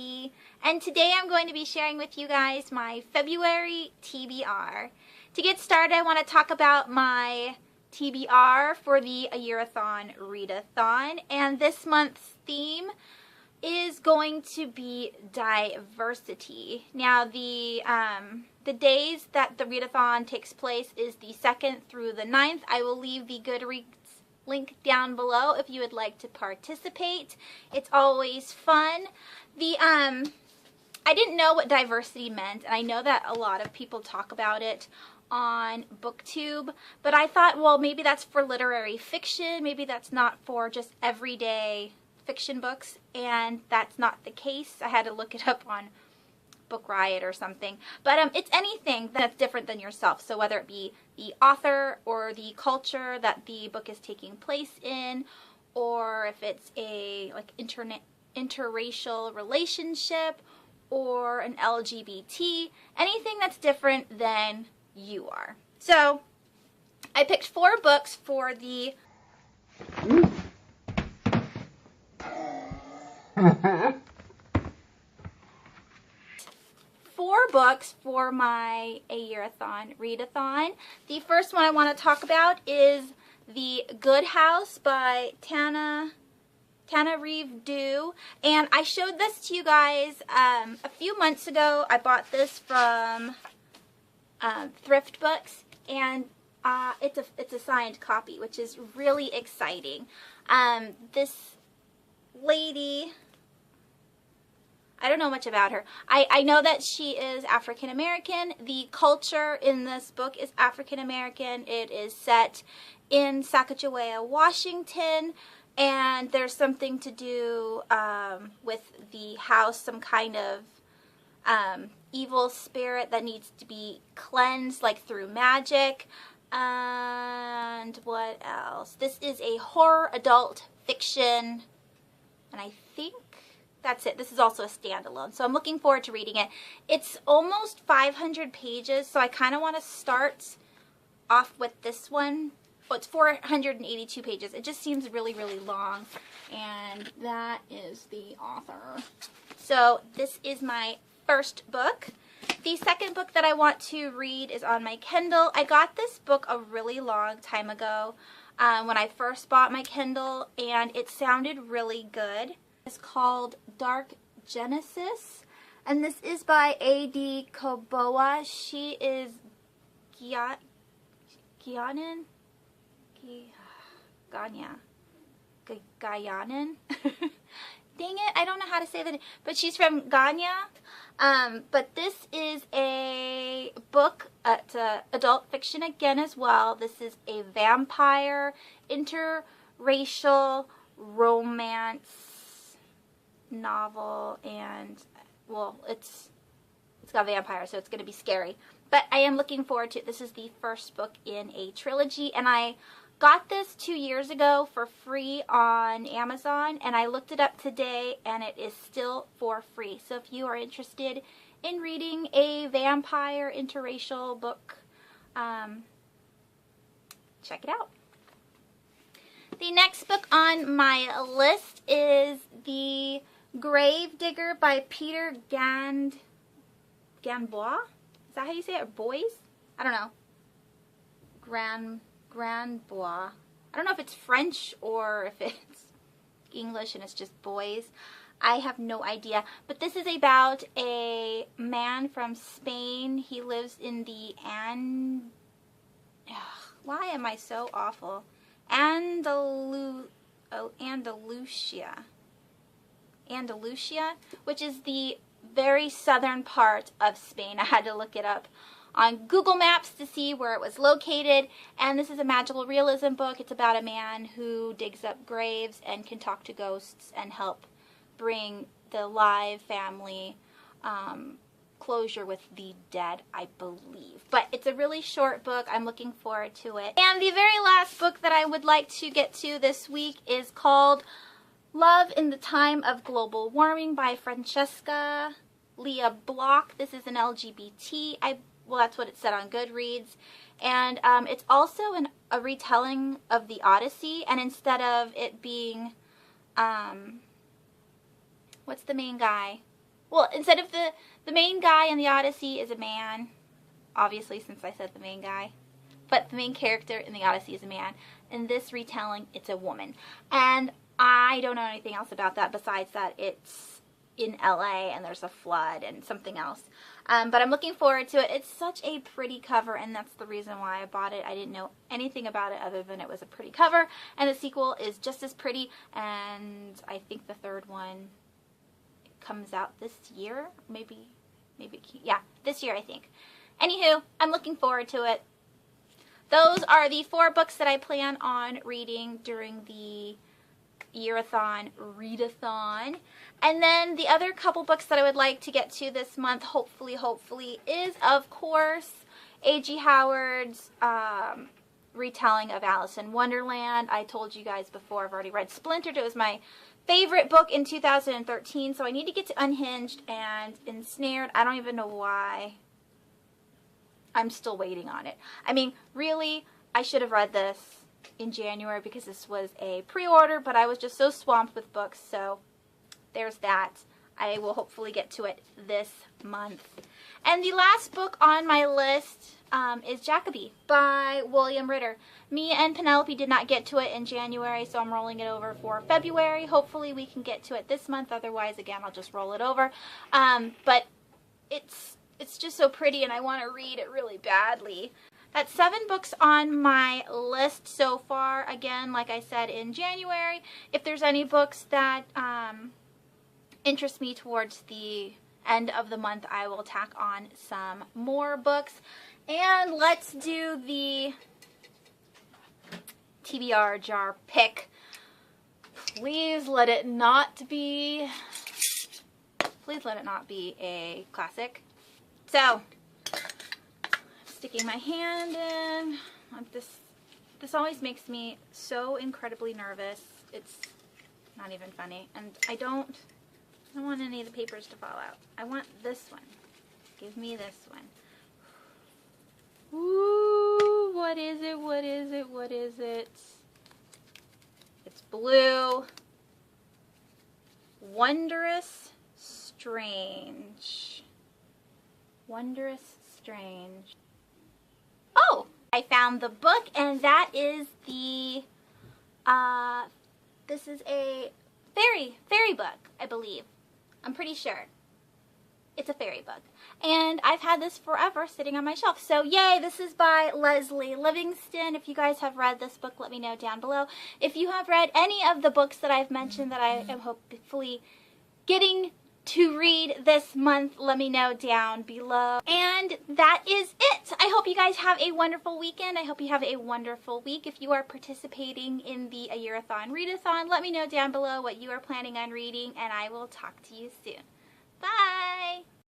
Abby, and today I'm going to be sharing with you guys my February TBR. To get started, I want to talk about my TBR for the AYearAthon Read-a-Thon, and this month's theme is going to be diversity. Now, the days that the read-a-thon takes place is the 2nd through the 9th. I will leave the Goodreads link down below if you would like to participate. It's always fun. I didn't know what diversity meant, and I know that a lot of people talk about it on BookTube, but I thought, well, maybe that's for literary fiction, maybe that's not for just everyday fiction books, and that's not the case. I had to look it up on Book Riot or something, but it's anything that's different than yourself. So whether it be the author or the culture that the book is taking place in, or if it's a interracial relationship or an LGBT, anything that's different than you are. So I picked 4 books for the for my AYearAthon Read-a-Thon. The first one I want to talk about is The Good House by Tana Reeve-Dew, and I showed this to you guys a few months ago. I bought this from Thrift Books, and it's a signed copy, which is really exciting. This lady, I don't know much about her. I know that she is African American. The culture in this book is African American. It is set in Sacagawea, Washington, and there's something to do with the house, some kind of evil spirit that needs to be cleansed, like through magic. And what else? This is a horror adult fiction, and I think that's it. This is also a standalone, so I'm looking forward to reading it. It's almost 500 pages, so I kind of want to start off with this one. Oh, it's 482 pages. It just seems really, really long, and that is the author. So this is my first book. The second book that I want to read is on my Kindle. I got this book a really long time ago when I first bought my Kindle, and it sounded really good. It's called Dark Genesis, and this is by A.D. Koboa. She is Ghanaian. Dang it, I don't know how to say that, but she's from Ghana. But this is a book, it's adult fiction again as well. This is a vampire interracial romance novel, and well, it's got vampires, so it's going to be scary. But I am looking forward to it. This is the first book in a trilogy, and I got this 2 years ago for free on Amazon, and I looked it up today, and it is still for free. So if you are interested in reading a vampire interracial book, check it out. The next book on my list is The Grave Digger by Peter Ganbois. Is that how you say it? Or Boys? I don't know. Grandbois. I don't know if it's French or if it's English and it's just boys. I have no idea. But this is about a man from Spain. He lives in the why am I so awful? Andalusia, which is the very southern part of Spain. I had to look it up on Google Maps to see where it was located, and this is a magical realism book. It's about a man who digs up graves and can talk to ghosts and help bring the live family closure with the dead, I believe. But it's a really short book. I'm looking forward to it. And the very last book that I would like to get to this week is called Love in the Time of Global Warming by Francesca Leah Block. This is an LGBT, well, that's what it said on Goodreads. And it's also a retelling of the Odyssey, and instead of it being, what's the main guy? well, instead of the main guy in the Odyssey is a man, obviously since I said the main guy, but the main character in the Odyssey is a man. In this retelling, it's a woman. And I don't know anything else about that besides that it's in LA and there's a flood and something else. But I'm looking forward to it. It's such a pretty cover, and that's the reason why I bought it. I didn't know anything about it other than it was a pretty cover, and the sequel is just as pretty, and I think the third one comes out this year. Maybe, yeah, this year I think. Anywho, I'm looking forward to it. Those are the 4 books that I plan on reading during the AYearAthon Read-a-Thon. And then the other couple books that I would like to get to this month, hopefully, is, of course, A.G. Howard's retelling of Alice in Wonderland. I told you guys before, I've already read Splintered. It was my favorite book in 2013, so I need to get to Unhinged and Ensnared. I don't even know why I'm still waiting on it. I mean, really, I should have read this in January because this was a pre-order, but I was just so swamped with books, so there's that. I will hopefully get to it this month. And the last book on my list is Jacoby by William Ritter. Me and Penelope did not get to it in January, so I'm rolling it over for February. Hopefully we can get to it this month. Otherwise, again, I'll just roll it over. But it's just so pretty, and I want to read it really badly. That's 7 books on my list so far. Again, like I said, in January. If there's any books that interest me towards the end of the month, I will tack on some more books. And let's do the TBR jar pick. Please let it not be a classic. So, sticking my hand in. This always makes me so incredibly nervous. It's not even funny. And I don't want any of the papers to fall out. I want this one. Give me this one. Ooh, what is it? What is it? What is it? It's blue. Wondrous Strange. Wondrous Strange. Oh! I found the book, and that is the, this is a fairy book, I believe. I'm pretty sure. It's a fairy book. And I've had this forever sitting on my shelf. So yay, this is by Leslie Livingston. If you guys have read this book, let me know down below. If you have read any of the books that I've mentioned that I am hopefully getting to read this month, let me know down below. And that is it. I hope you guys have a wonderful weekend. I hope you have a wonderful week. If you are participating in the AYearAthon Read-a-Thon, let me know down below what you are planning on reading, and I will talk to you soon. Bye!